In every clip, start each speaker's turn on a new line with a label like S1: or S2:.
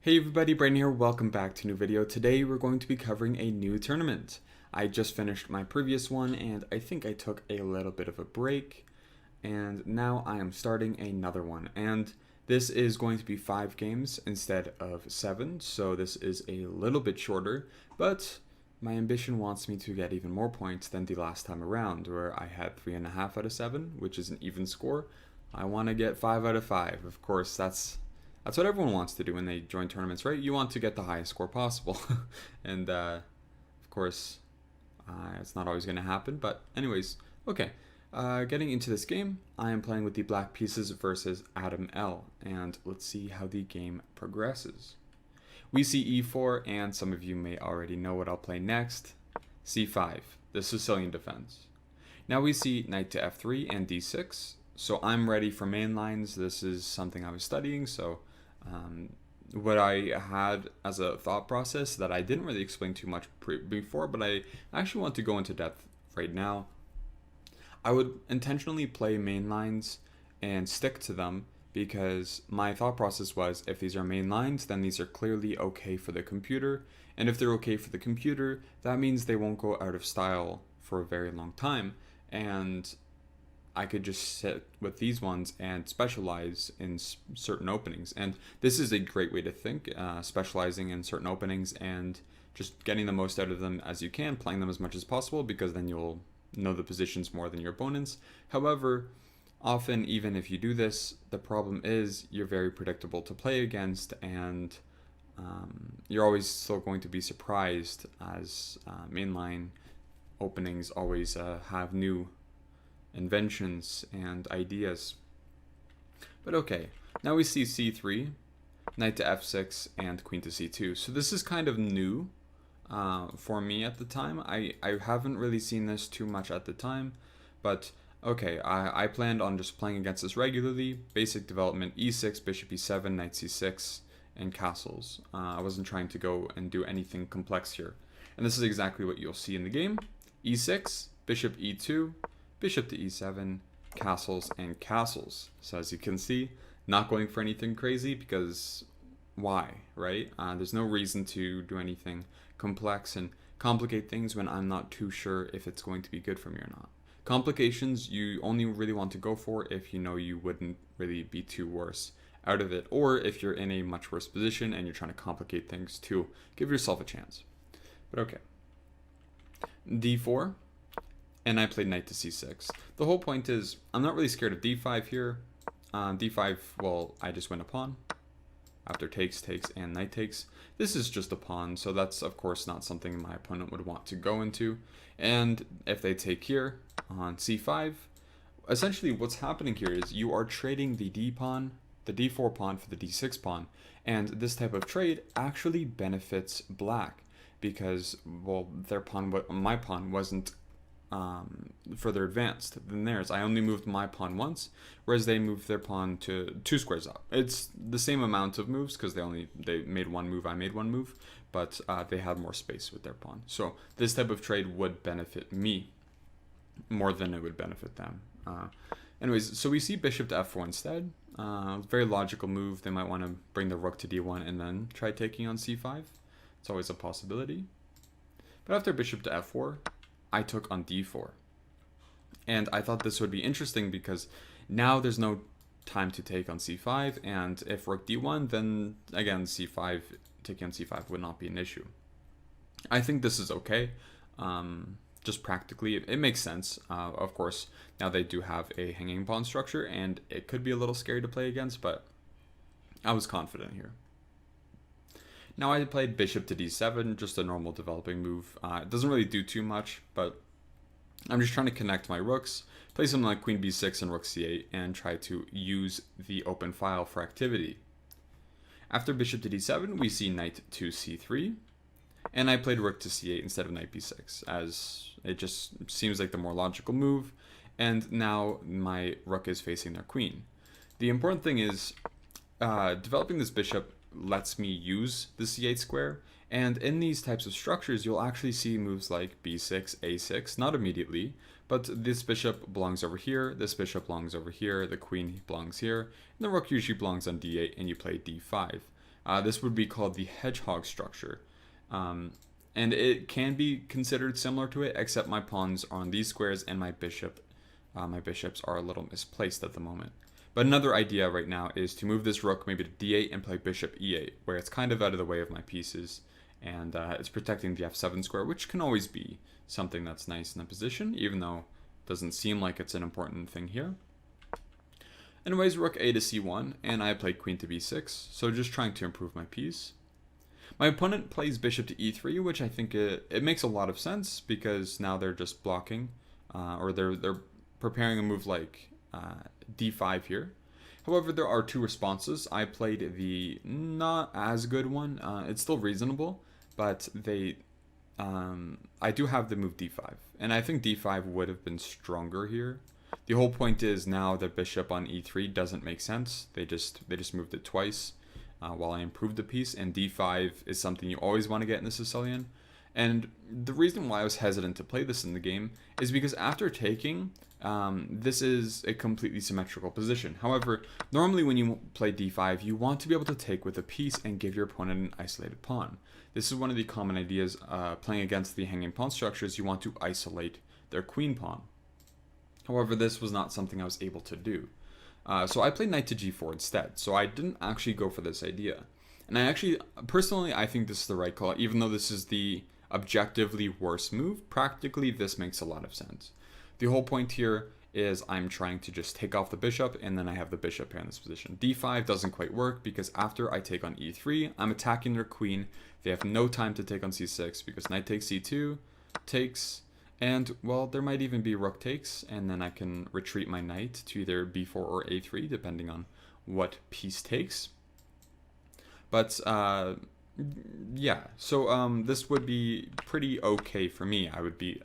S1: Hey everybody, Brandon here, welcome back to a new video. Today we're going to be covering a new tournament. I just finished my previous one and I think I took a little bit of a break and now I am starting another one. And this is going to be 5 games instead of 7, so this is a little bit shorter, but my ambition wants me to get even more points than the last time around where I had 3.5 out of 7, which is an even score. I want to get 5 out of 5. Of course, that's what everyone wants to do when they join tournaments, right? You want to get the highest score possible. And of course, it's not always going to happen. But anyways, okay. Getting into this game, I am playing with the black pieces versus Adam L. And let's see how the game progresses. We see e4, and some of you may already know what I'll play next. c5, the Sicilian defense. Now we see knight to f3 and d6. So I'm ready for main lines. This is something I was studying, so what I had as a thought process that I didn't really explain too much before, but I actually want to go into depth right now. I would intentionally play main lines and stick to them because my thought process was if these are main lines, then these are clearly okay for the computer. And if they're okay for the computer, that means they won't go out of style for a very long time. And I could just sit with these ones and specialize in certain openings. And this is a great way to think, specializing in certain openings and just getting the most out of them as you can, playing them as much as possible, because then you'll know the positions more than your opponents. However, often, even if you do this, the problem is you're very predictable to play against, and you're always still going to be surprised as mainline openings always have new inventions and ideas. But okay, now we see c3, knight to f6, and queen to c2. So this is kind of new for me at the time. I haven't really seen this too much at the time, but okay, I planned on just playing against this regularly. Basic development, e6, bishop e7, knight c6, and castles. I wasn't trying to go and do anything complex here. And this is exactly what you'll see in the game. e6, bishop e2, bishop to e7, castles, and castles. So as you can see, not going for anything crazy because why, right? There's no reason to do anything complex and complicate things when I'm not too sure if it's going to be good for me or not. Complications you only really want to go for if you know you wouldn't really be too worse out of it, or if you're in a much worse position and you're trying to complicate things to give yourself a chance. But okay. d4. And I played knight to c6. The whole point is, I'm not really scared of d5 here. d5, well, I just win a pawn. After takes, takes, and knight takes. This is just a pawn, so that's of course not something my opponent would want to go into. And if they take here on c5, essentially what's happening here is you are trading the d pawn, the d4 pawn for the d6 pawn. And this type of trade actually benefits black because, well, my pawn wasn't further advanced than theirs. I only moved my pawn once, whereas they moved their pawn to 2 squares up. It's the same amount of moves because they made one move, I made one move, but they had more space with their pawn. So this type of trade would benefit me more than it would benefit them. Anyways, so we see bishop to f4 instead. Very logical move. They might want to bring the rook to d1 and then try taking on c5. It's always a possibility. But after bishop to f4, I took on d4. And I thought this would be interesting because now there's no time to take on c5, and if rook d1, then again c5, taking on c5 would not be an issue. I think this is okay. Just practically, it makes sense. Of course, now they do have a hanging pawn structure, and it could be a little scary to play against, but I was confident here. Now I played bishop to d7, just a normal developing move. It doesn't really do too much, but I'm just trying to connect my rooks, play something like queen b6 and rook c8, and try to use the open file for activity. After bishop to d7, we see knight to c3, and I played rook to c8 instead of knight b6, as it just seems like the more logical move, and now my rook is facing their queen. The important thing is, developing this bishop lets me use the c8 square, and in these types of structures you'll actually see moves like b6, a6, not immediately, but this bishop belongs over here, this bishop belongs over here, the queen belongs here, and the rook usually belongs on d8, and you play d5. This would be called the Hedgehog Structure. And it can be considered similar to it, except my pawns are on these squares and my bishops are a little misplaced at the moment. But another idea right now is to move this rook maybe to d8 and play bishop e8, where it's kind of out of the way of my pieces, and it's protecting the f7 square, which can always be something that's nice in the position, even though it doesn't seem like it's an important thing here. Anyways, rook a to c1, and I played queen to b6, so just trying to improve my piece. My opponent plays bishop to e3, which I think it makes a lot of sense, because now they're just blocking, or they're preparing a move like d5 here. However, there are two responses. I played the not as good one. It's still reasonable, but I do have the move d5, and I think d5 would have been stronger here. The whole point is now the bishop on e3 doesn't make sense. They just moved it twice while I improved the piece, and d5 is something you always want to get in the Sicilian. And the reason why I was hesitant to play this in the game is because after taking, this is a completely symmetrical position. However, normally when you play d5, you want to be able to take with a piece and give your opponent an isolated pawn. This is one of the common ideas playing against the hanging pawn structures. You want to isolate their queen pawn. However, this was not something I was able to do. So I played knight to g4 instead. So I didn't actually go for this idea. And personally, I think this is the right call, even though this is the objectively worst move. Practically, this makes a lot of sense. The whole point here is I'm trying to just take off the bishop, and then I have the bishop here in this position. d5 doesn't quite work because after I take on e3, I'm attacking their queen. They have no time to take on c6 because knight takes c2, takes, and well, there might even be rook takes, and then I can retreat my knight to either b4 or a3, depending on what piece takes. But yeah, so this would be pretty okay for me. I would be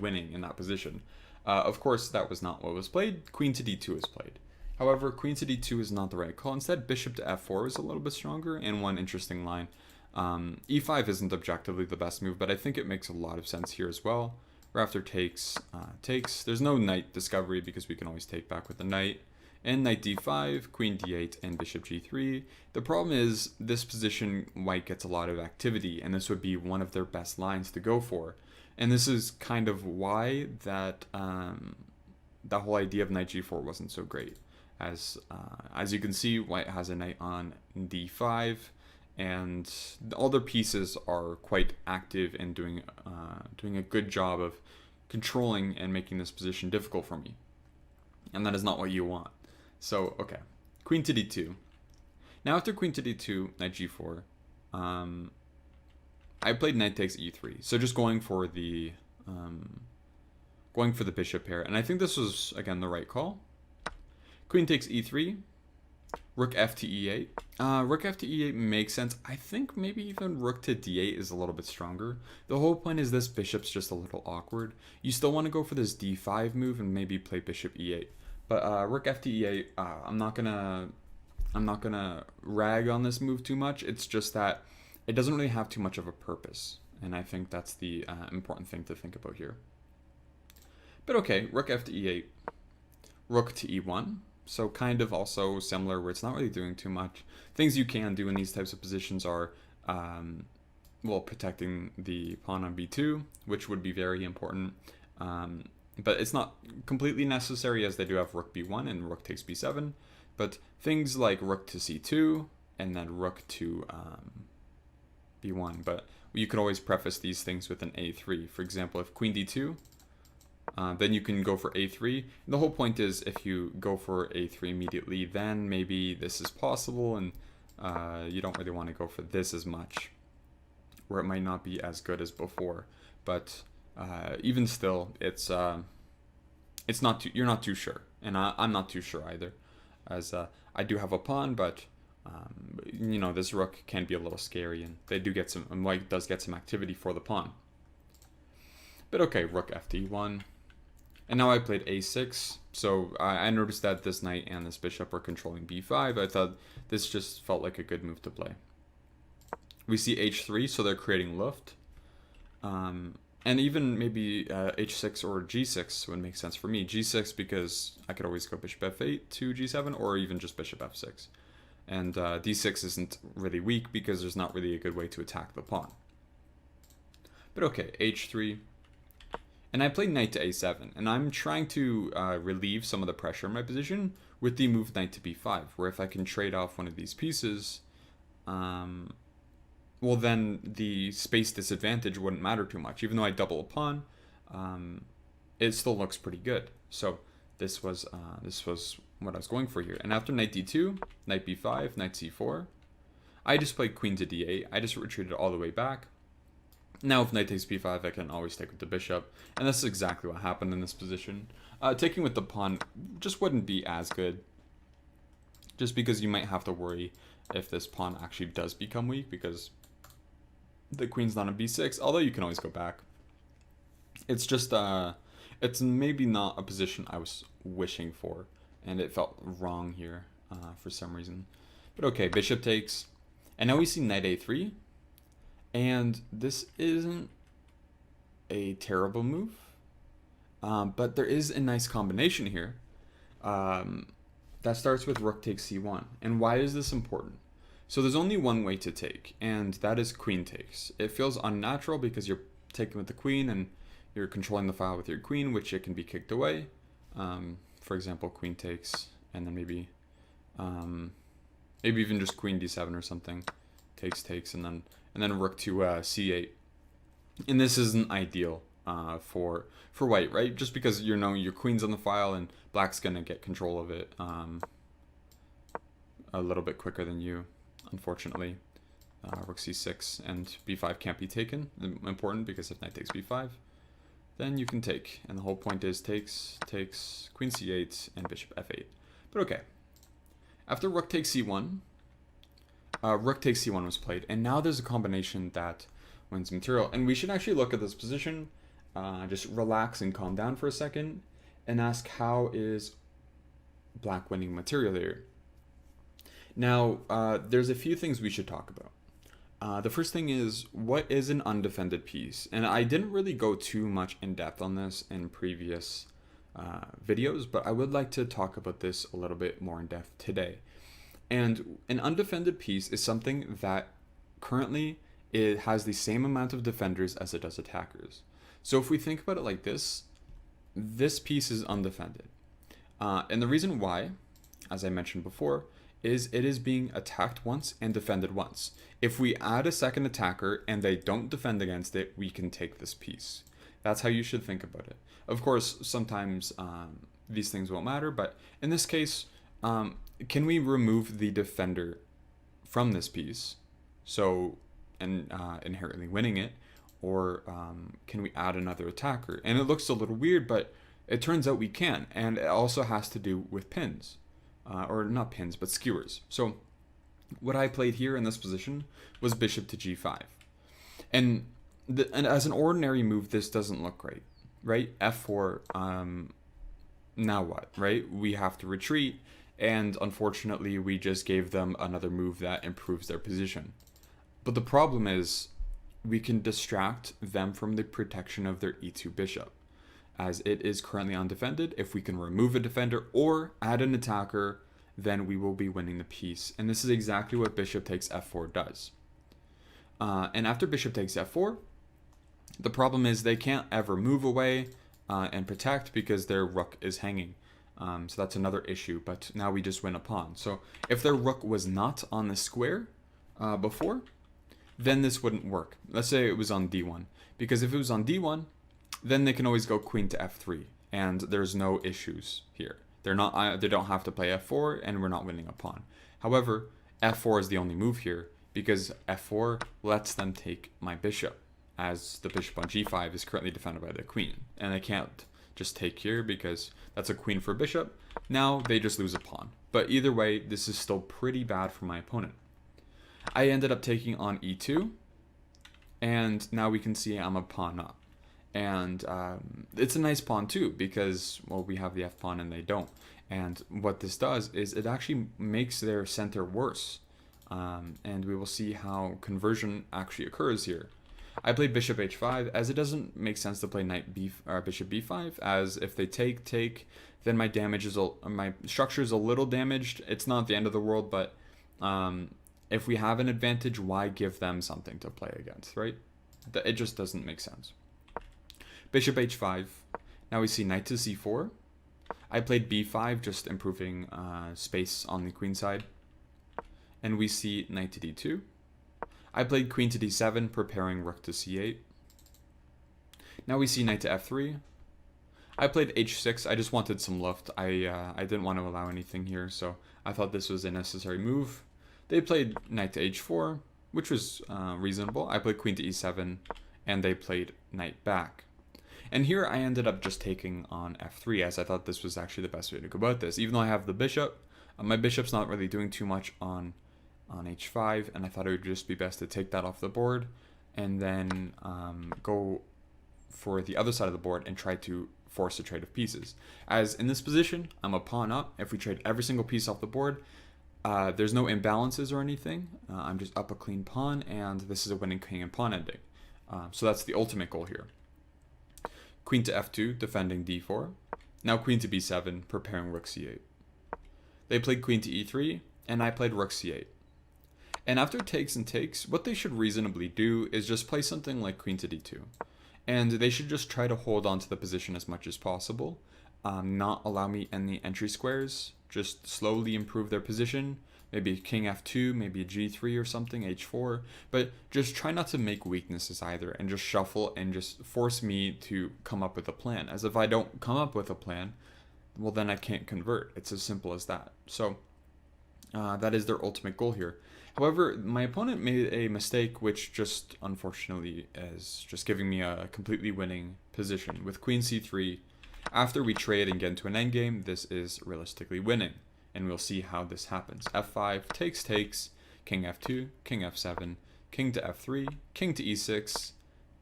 S1: winning in that position. Of course, that was not what was played. Queen to d2 is played. However, queen to d2 is not the right call. Instead, bishop to f4 is a little bit stronger. And one interesting line, e5 isn't objectively the best move, but I think it makes a lot of sense here as well. Where after takes, takes. There's no knight discovery because we can always take back with the knight. And knight d5, queen d8, and bishop g3. The problem is this position, white gets a lot of activity, and this would be one of their best lines to go for. And this is kind of why that whole idea of knight g4 wasn't so great. As you can see, white has a knight on d5, and all their pieces are quite active and doing a good job of controlling and making this position difficult for me. And that is not what you want. So, okay, queen to d2. Now after queen to d2, knight g4, I played knight takes e3. So just going for the bishop here, and I think this was again the right call. Queen takes e3, rook f to e8. Rook f to e8 makes sense. I think maybe even rook to d8 is a little bit stronger. The whole point is this bishop's just a little awkward. You still want to go for this d5 move and maybe play bishop e8. But rook f to e8, I'm not gonna rag on this move too much. It's just that it doesn't really have too much of a purpose, and I think that's the important thing to think about here. But okay, rook f to e8, rook to e1. So kind of also similar where it's not really doing too much. Things you can do in these types of positions are, well, protecting the pawn on b2, which would be very important. But it's not completely necessary as they do have rook b1 and rook takes b7. But things like rook to c2 and then rook to b1. But you could always preface these things with an a3. For example, if queen d2, then you can go for a3. And the whole point is if you go for a3 immediately, then maybe this is possible, and you don't really want to go for this as much, where it might not be as good as before. But even still, it's not too, you're not too sure, and I'm not too sure either, as I do have a pawn, but you know, this rook can be a little scary, and they do get some, white does get some activity for the pawn. But okay, rook f to e1, and now I played a6. So I noticed that this knight and this bishop are controlling b5. I thought this just felt like a good move to play. We see h3, so they're creating luft. And even maybe h6 or g6 would make sense for me. g6 because I could always go bishop f8 to g7, or even just bishop f6. And d6 isn't really weak because there's not really a good way to attack the pawn. But okay, h3. And I played knight to a7, and I'm trying to relieve some of the pressure in my position with the move knight to b5, where if I can trade off one of these pieces, well then the space disadvantage wouldn't matter too much. Even though I double a pawn, it still looks pretty good. So this was what I was going for here. And after knight d2, knight b5, knight c4, I just played queen to d8. I just retreated all the way back. Now if knight takes b5, I can always take with the bishop, and this is exactly what happened in this position. Taking with the pawn just wouldn't be as good, just because you might have to worry if this pawn actually does become weak, because the queen's not on b6, although you can always go back. It's just, it's maybe not a position I was wishing for, and it felt wrong here for some reason. But okay, bishop takes, and now we see knight a3. And this isn't a terrible move, but there is a nice combination here that starts with rook takes c1. And why is this important? So there's only one way to take, and that is queen takes. It feels unnatural because you're taking with the queen and you're controlling the file with your queen, which it can be kicked away. For example, queen takes, and then maybe even just queen d7 or something. Takes, and then rook to c8. And this isn't ideal for white, right? Just because your queen's on the file and black's gonna get control of it a little bit quicker than you, unfortunately. Rook c6 and b5 can't be taken. Important because if knight takes b5, then you can take. And the whole point is takes, queen c8, and bishop f8. But okay, after rook takes c1. Rook takes c1 was played, and now there's a combination that wins material. And we should actually look at this position, just relax and calm down for a second, and ask how is black winning material here. Now, there's a few things we should talk about. The first thing is, what is an undefended piece? And I didn't really go too much in depth on this in previous videos, but I would like to talk about this a little bit more in depth today. And an undefended piece is something that currently it has the same amount of defenders as it does attackers. So if we think about it like this piece is undefended. And the reason why, as I mentioned before, is it is being attacked once and defended once. If we add a second attacker and they don't defend against it, we can take this piece. That's how you should think about it. Of course, sometimes these things won't matter, but in this case, can we remove the defender from this piece, so inherently winning it, or can we add another attacker? And it looks a little weird, but it turns out we can, and it also has to do with pins, or not pins, but skewers. So what I played here in this position was bishop to g5, and as an ordinary move, this doesn't look great, right? f4. Now what, right? We have to retreat. And unfortunately, we just gave them another move that improves their position. But the problem is, we can distract them from the protection of their e2 bishop, as it is currently undefended. If we can remove a defender or add an attacker, then we will be winning the piece. And this is exactly what bishop takes f4 does. And after bishop takes f4, the problem is they can't ever move away and protect because their rook is hanging. So that's another issue, but now we just win a pawn. So if their rook was not on the square before, then this wouldn't work. Let's say it was on d1, because if it was on d1, then they can always go queen to f3, and there's no issues here. They don't have to play f4, and we're not winning a pawn. However, f4 is the only move here, because f4 lets them take my bishop, as the bishop on g5 is currently defended by the queen, and they can't just take here because that's a queen for bishop. Now they just lose a pawn. But either way, this is still pretty bad for my opponent. I ended up taking on e2, and now we can see I'm a pawn up. And it's a nice pawn too, because, well, we have the f pawn and they don't. And what this does is it actually makes their center worse. And we will see how conversion actually occurs here. I played bishop h5, as it doesn't make sense to play bishop b5, as if they take, then my structure is a little damaged. It's not the end of the world, but If we have an advantage, why give them something to play against, right? It just doesn't make sense. Bishop h5. Now we see knight to c4. I played b5, just improving space on the queen side. And we see knight to d2. I played queen to d7, preparing rook to c8. Now we see knight to f3. I played h6. I just wanted some luft. I didn't want to allow anything here, so I thought this was a necessary move. They played knight to h4, which was reasonable. I played queen to e7, and they played knight back. And here I ended up just taking on f3, as I thought this was actually the best way to go about this. Even though I have the bishop, my bishop's not really doing too much on h5, and I thought it would just be best to take that off the board, and then go for the other side of the board and try to force a trade of pieces. As in this position, I'm a pawn up. If we trade every single piece off the board, there's no imbalances or anything. I'm just up a clean pawn, and this is a winning king and pawn ending. So that's the ultimate goal here. Queen to f2, defending d4. Now queen to b7, preparing rook c8. They played queen to e3, and I played rook c8. And after takes and takes, what they should reasonably do is just play something like queen to d2. And they should just try to hold on to the position as much as possible, not allow me any entry squares, just slowly improve their position, maybe king f2, maybe a g3 or something, h4, but just try not to make weaknesses either, and just shuffle and just force me to come up with a plan. As if I don't come up with a plan, well then I can't convert. It's as simple as that. So that is their ultimate goal here. However, my opponent made a mistake, which just unfortunately is just giving me a completely winning position. With queen c3, after we trade and get into an endgame, this is realistically winning. And we'll see how this happens. f5, takes, king f2, king f7, king to f3, king to e6,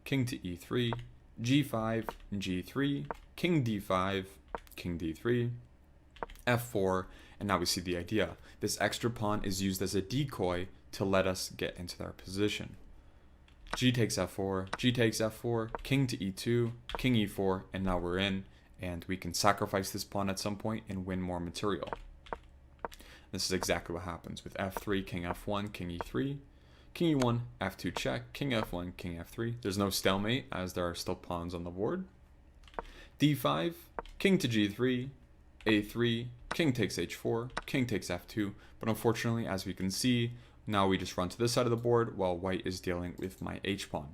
S1: king to e3, g5, g3, king d5, king d3, f4, and now we see the idea. This extra pawn is used as a decoy to let us get into their position. G takes f4, G takes f4, king to e2, king e4, and now we're in, and we can sacrifice this pawn at some point and win more material. This is exactly what happens with f3, king f1, king e3, king e1, f2 check, king f1, king f3. There's no stalemate as there are still pawns on the board. d5, king to g3, a3, king takes h4, king takes f2, but unfortunately, as we can see, now we just run to this side of the board while white is dealing with my h-pawn.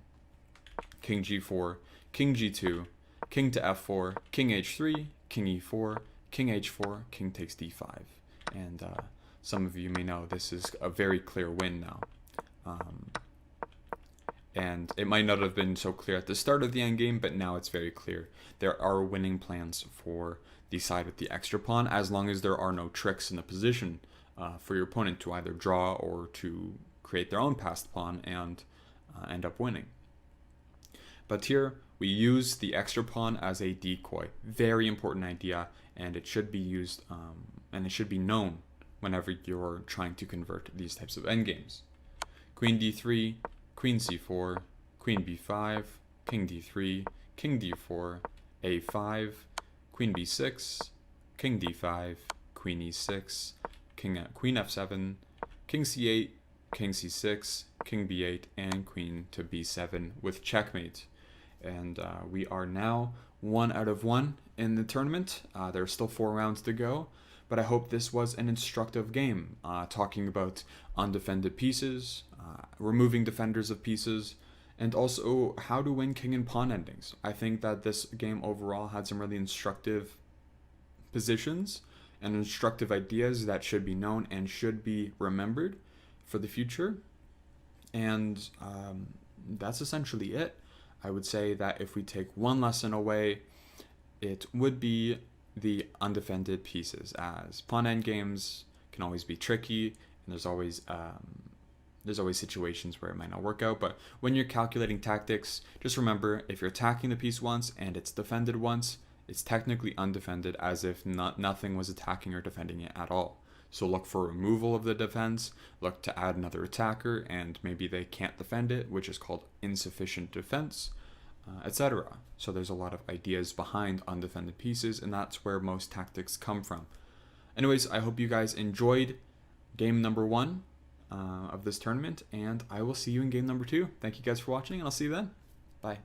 S1: King g4, king g2, king to f4, king h3, king e4, king h4, king takes d5. And some of you may know this is a very clear win now. And it might not have been so clear at the start of the endgame, but now it's very clear. There are winning plans for the side with the extra pawn, as long as there are no tricks in the position for your opponent to either draw or to create their own passed pawn and end up winning. But here, we use the extra pawn as a decoy. Very important idea, and it should be used, and it should be known whenever you're trying to convert these types of endgames. Queen d3, queen c4, queen b5, king d3, king d4, a5, queen b6, king d5, queen e6, queen f7, king c8, king c6, king b8, and queen to b7 with checkmate. And we are now 1 out of 1 in the tournament. There are still 4 rounds to go, but I hope this was an instructive game, talking about undefended pieces, removing defenders of pieces, and also how to win king and pawn endings. I think that this game overall had some really instructive positions and instructive ideas that should be known and should be remembered for the future. And that's essentially it. I would say that if we take one lesson away, it would be the undefended pieces, as pawn endgames can always be tricky, and there's always situations where it might not work out. But when you're calculating tactics, just remember, if you're attacking the piece once and it's defended once, it's technically undefended, as if nothing was attacking or defending it at all. So look for removal of the defense, look to add another attacker, and maybe they can't defend it, which is called insufficient defense, etc. So there's a lot of ideas behind undefended pieces, and that's where most tactics come from. Anyways, I hope you guys enjoyed game number 1 of this tournament, and I will see you in game number 2. Thank you guys for watching, and I'll see you then. Bye.